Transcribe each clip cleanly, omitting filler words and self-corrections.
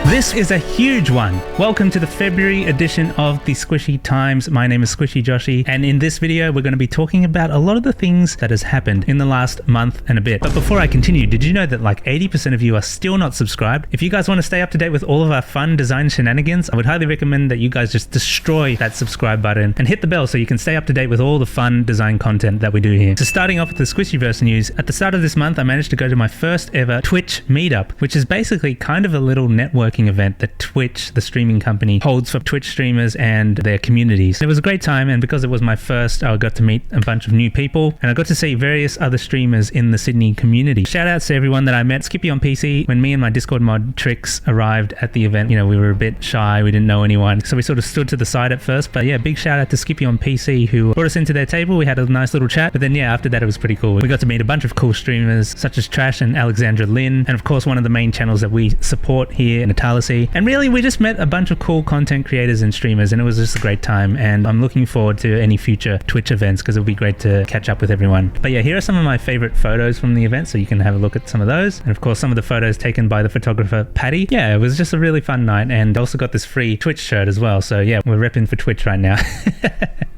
This is a huge one. Welcome to the February edition of the Squishy Times. My name is Squishy Joshi, and in this video we're going to be talking about a lot of the things that has happened in the last month and a bit. But before I continue, did you know that like 80% of you are still not subscribed? If you guys want to stay up to date with all of our fun design shenanigans, I would highly recommend that you guys just destroy that subscribe button and hit the bell so you can stay up to date with all the fun design content that we do here. So starting off with the Squishyverse news, at the start of this month I managed to go to my first ever Twitch Meetup, which is basically kind of a little networking event that Twitch, the streaming company, holds for Twitch streamers and their communities. It was a great time, and because it was my first, I got to meet a bunch of new people and I got to see various other streamers in the Sydney community. Shout outs to everyone that I met. Skippy on PC, when me and my Discord mod Trix arrived at the event, you know, we were a bit shy, we didn't know anyone, so we sort of stood to the side at first. But yeah, big shout out to Skippy on PC who brought us into their table. We had a nice little chat, but then yeah, after that it was pretty cool. We got to meet a bunch of cool streamers such as Trash and Alexandra Lynn, and of course one of the main channels that we support here, Natalisi. And really we just met a bunch of cool content creators and streamers, and it was just a great time, and I'm looking forward to any future Twitch events because it'll be great to catch up with everyone. But yeah, here are some of my favorite photos from the event, so you can have a look at some of those, and of course some of the photos taken by the photographer Patty. Yeah, it was just a really fun night, and also got this free Twitch shirt as well, so yeah, we're repping for Twitch right now.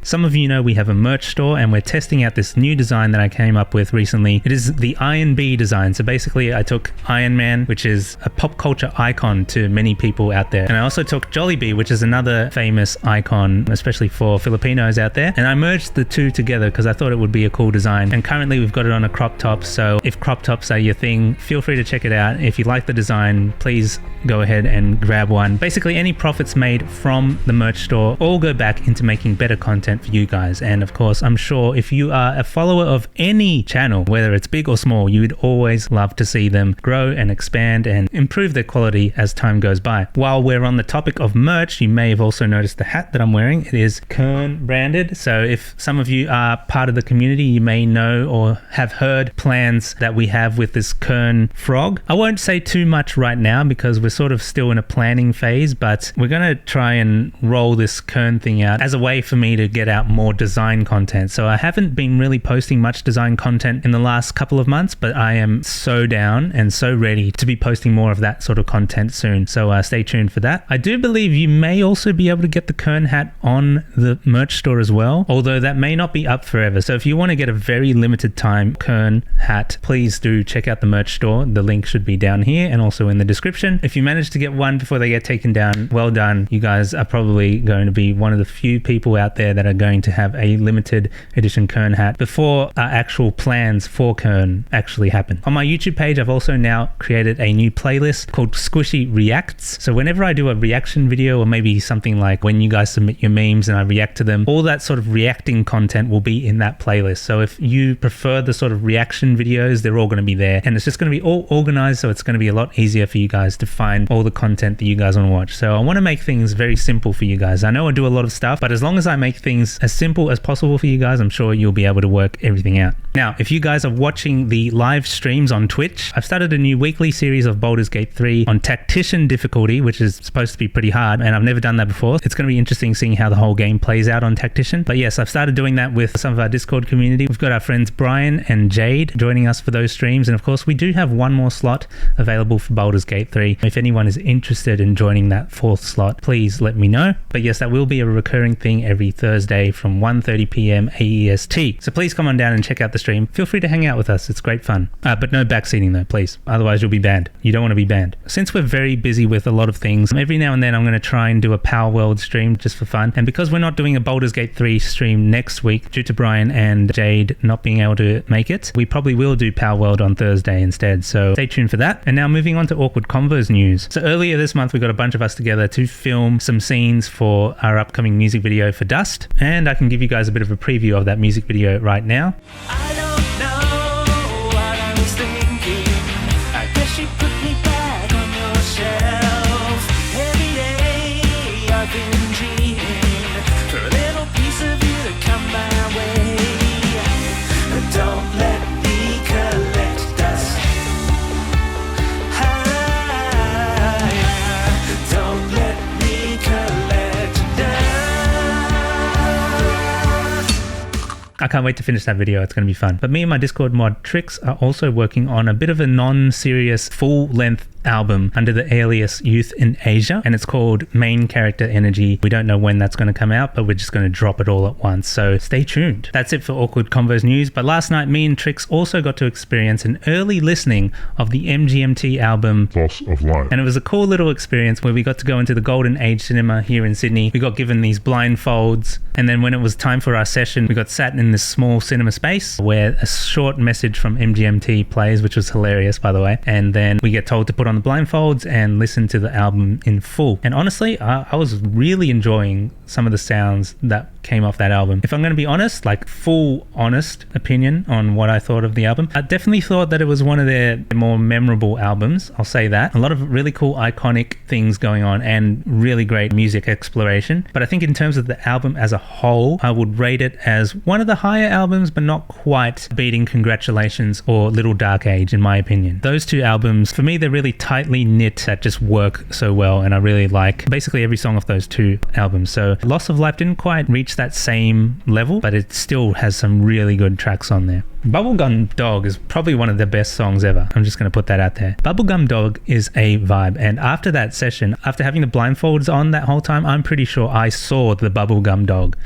Some of you know we have a merch store, and we're testing out this new design that I came up with recently. It is the Iron Bee design. So basically I took Iron Man, which is a pop culture icon to many people out there, and I also took Jollibee, which is another famous icon, especially for Filipinos out there, and I merged the two together because I thought it would be a cool design. And currently we've got it on a crop top, so if crop tops are your thing, feel free to check it out. If you like the design, please go ahead and grab one. Basically any profits made from the merch store all go back into making better content for you guys. And of course, I'm sure if you are a follower of any channel, whether it's big or small, you would always love to see them grow and expand and improve their quality as time goes by. While we're on the topic of merch, you may have also noticed the hat that I'm wearing. It is Kern branded, so if some of you are part of the community, you may know or have heard plans that we have with this Kern frog. I won't say too much right now because we're sort of still in a planning phase, but we're going to try and roll this Kern thing out as a way for me to get out more design content. So I haven't been really posting much design content in the last couple of months, but I am so down and so ready to be posting more of that sort of content soon, so stay tuned for that. I do believe you may also be able to get the Kern hat on the merch store as well, although that may not be up forever. So if you want to get a very limited time Kern hat, please do check out the merch store. The link should be down here and also in the description. If you manage to get one before they get taken down, well done. You guys are probably going to be one of the few people out there that are going to have a limited edition Kern hat before our actual plans for Kern actually happen. On my YouTube page, I've also now created a new playlist called Squishy Reacts. So whenever I do a reaction video, or maybe something like when you guys submit your memes and I react to them, all that sort of reacting content will be in that playlist. So if you prefer the sort of reaction videos, they're all going to be there, and it's just going to be all organized, so it's going to be a lot easier for you guys to find all the content that you guys want to watch. So I want to make things very simple for you guys. I know I do a lot of stuff, but as long as I make things as simple as possible for you guys, I'm sure you'll be able to work everything out. Now, if you guys are watching the live streams on Twitch, I've started a new weekly series of Baldur's Gate 3 on Tactician difficulty, which is supposed to be pretty hard, and I've never done that before. It's going to be interesting seeing how the whole game plays out on Tactician. But yes, I've started doing that with some of our Discord community. We've got our friends Brian and Jade joining us for those streams, and of course we do have one more slot available for Baldur's Gate 3. If anyone is interested in joining that fourth slot, please let me know. But yes, that will be a recurring thing every Thursday from 1:30 p.m. AEST. So please come on down and check out the stream. Feel free to hang out with us. It's great fun. But no backseating though, please. Otherwise you'll be banned. You don't want to be banned. Since we're very busy with a lot of things, every now and then I'm going to try and do a Power World stream just for fun. And because we're not doing a Baldur's Gate 3 stream next week due to Brian and Jade not being able to make it, we probably will do Power World on Thursday instead. So stay tuned for that. And now moving on to Awkward Convos news. So earlier this month we got a bunch of us together to film some scenes for our upcoming music video for Dust. And I can give you guys a bit of a preview of that music video right now. I don't know what I was thinking. I guess you put me back on your shelf. Every day I've been dreaming for a little piece of you to come my way. Don't let me collect dust. Don't let me collect dust. I can't wait to finish that video. It's going to be fun. But me and my Discord mod Trix are also working on a bit of a non-serious full-length album under the alias Youth in Asia, and it's called Main Character Energy. We don't know when that's going to come out, but we're just going to drop it all at once, so stay tuned. That's it for Awkward Convos news. But last night me and Trix also got to experience an early listening of the MGMT album Loss of Life, and it was a cool little experience where we got to go into the Golden Age cinema here in Sydney. We got given these blindfolds, and then when it was time for our session, we got sat in this small cinema space where a short message from MGMT plays, which was hilarious, by the way, and then we get told to put on the blindfolds and listen to the album in full. And honestly, I was really enjoying some of the sounds that came off that album. If I'm going to be honest, like full honest opinion on what I thought of the album, I definitely thought that it was one of their more memorable albums. I'll say that. A lot of really cool iconic things going on and really great music exploration. But I think in terms of the album as a whole, I would rate it as one of the higher albums, but not quite beating Congratulations or Little Dark Age, in my opinion. Those two albums, for me, they're really tightly knit that just work so well, and I really like basically every song of those two albums. So Loss of Life didn't quite reach that same level, but it still has some really good tracks on there. Bubblegum Dog is probably one of the best songs ever. I'm just going to put that out there. Bubblegum Dog is a vibe, and after that session, after having the blindfolds on that whole time, I'm pretty sure I saw the Bubblegum Dog.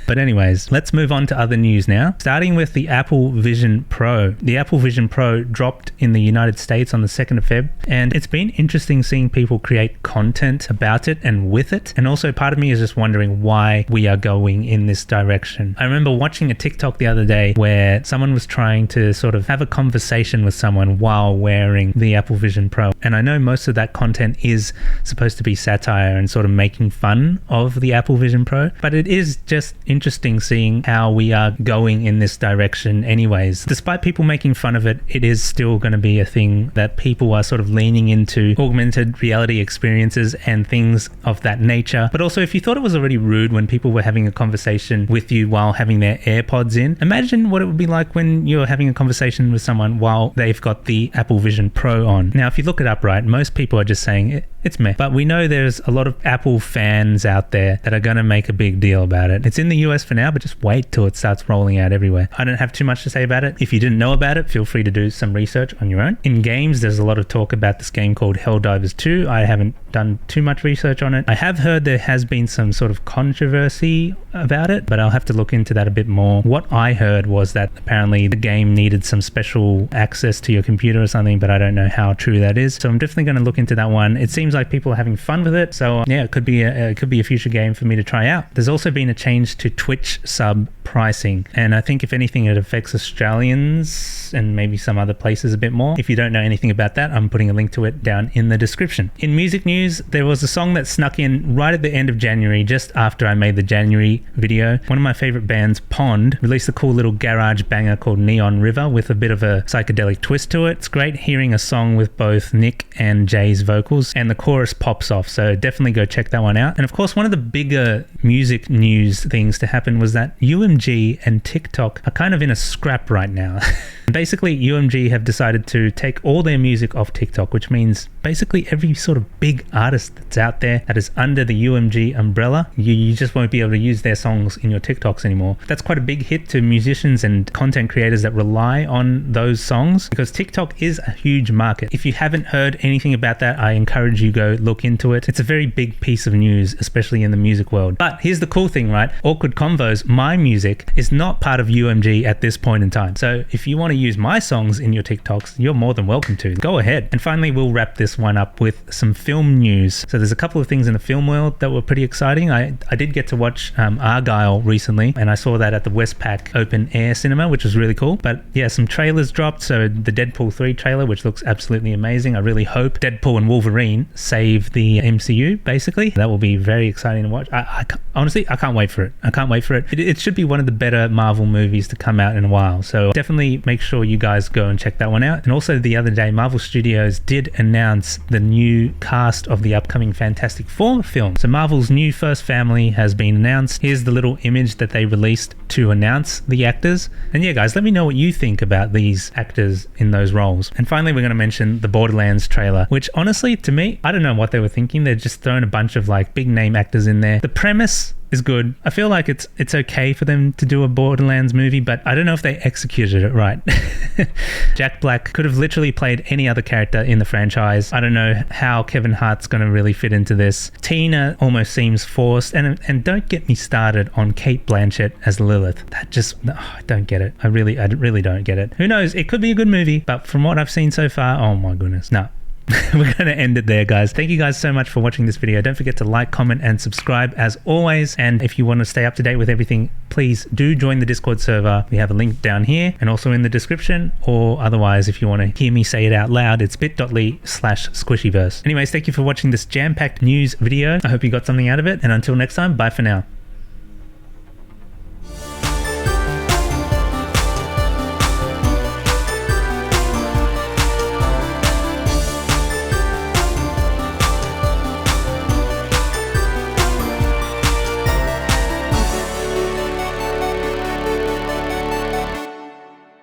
But anyways, let's move on to other news now. Starting with the Apple Vision Pro. The Apple Vision Pro dropped in the United States on the 2nd of Feb, and it's been interesting seeing people create content about it and with it. And also part of me is just wondering why we are going in this direction. I remember watching a TikTok the other day where someone was trying to sort of have a conversation with someone while wearing the Apple Vision Pro. And I know most of that content is supposed to be satire and sort of making fun of the Apple Vision Pro, but it is just interesting seeing how we are going in this direction anyways. Despite people making fun of it, it is still going to be a thing that people are sort of leaning into, augmented reality experiences and things of that nature. But also, if you thought it was already rude when people were having a conversation with you while having their AirPods in, imagine what it would be like when you're having a conversation with someone while they've got the Apple Vision Pro on. Now, if you look it up, right, most people are just saying it's meh. But we know there's a lot of Apple fans out there that are going to make a big deal about it. It's in the US for now, but just wait till it starts rolling out everywhere. I don't have too much to say about it. If you didn't know about it, feel free to do some research on your own. In games, there's a lot of talk about this game called Helldivers 2. I haven't done too much research on it. I have heard there has been some sort of controversy about it, but I'll have to look into that a bit more. What I heard was that apparently the game needed some special access to your computer or something, but I don't know how true that is. So I'm definitely going to look into that one. It seems like people are having fun with it, so yeah, it could be a future game for me to try out. There's also been a change to Twitch sub pricing, and I think if anything it affects Australians and maybe some other places a bit more. If you don't know anything about that, I'm putting a link to it down in the description. In music news, there was a song that snuck in right at the end of January, just after I made the January video. One of my favorite bands, Pond, released a cool little garage banger called Neon River with a bit of a psychedelic twist to it. It's great hearing a song with both Nick and Jay's vocals, and the chorus pops off, so definitely go check that one out. And of course, one of the bigger music news things to happen was that UMG and TikTok are kind of in a scrap right now. Basically, UMG have decided to take all their music off TikTok, which means basically every sort of big artist that's out there that is under the UMG umbrella, you just won't be able to use their songs in your TikToks anymore. That's quite a big hit to musicians and content creators that rely on those songs, because TikTok is a huge market. If you haven't heard anything about that, I encourage you go look into it. It's a very big piece of news, especially in the music world. But here's the cool thing, right? Awkward Convos, my music, is not part of UMG at this point in time. So if you want to use my songs in your TikToks, you're more than welcome to. Go ahead. And finally, we'll wrap this one up with some film news. So there's a couple of things in the film world that were pretty exciting. I did get to watch Argyle recently, and I saw that at the Westpac Open Air Cinema, which was really cool. But yeah, some trailers dropped. So the Deadpool 3 trailer, which looks absolutely amazing. I really hope Deadpool and Wolverine save the MCU, basically. That will be very exciting to watch. Honestly, I can't wait for it. I can't wait for it. It should be one of the better Marvel movies to come out in a while. So definitely make sure you guys go and check that one out. And also the other day, Marvel Studios did announce the new cast of the upcoming Fantastic Four film. So Marvel's new first family has been announced. Here's the little image that they released to announce the actors. And yeah, guys, let me know what you think about these actors in those roles. And finally, we're going to mention the Borderlands trailer, which honestly, to me, I don't know what they were thinking. They're just throwing a bunch of like big name actors in there. The premise is good. I feel like it's okay for them to do a Borderlands movie, but I don't know if they executed it right. Jack Black could have literally played any other character in the franchise. I don't know how Kevin Hart's going to really fit into this. Tina almost seems forced, and don't get me started on Kate Blanchett as Lilith. That just, I don't get it. I really don't get it. Who knows? It could be a good movie, but from what I've seen so far, oh my goodness, no. We're going to end it there, guys. Thank you guys so much for watching this video. Don't forget to like, comment, and subscribe as always. And if you want to stay up to date with everything, please do join the Discord server. We have a link down here and also in the description. Or otherwise, if you want to hear me say it out loud, it's bit.ly/Squishyverse. Anyways, thank you for watching this jam-packed news video. I hope you got something out of it. And until next time, bye for now.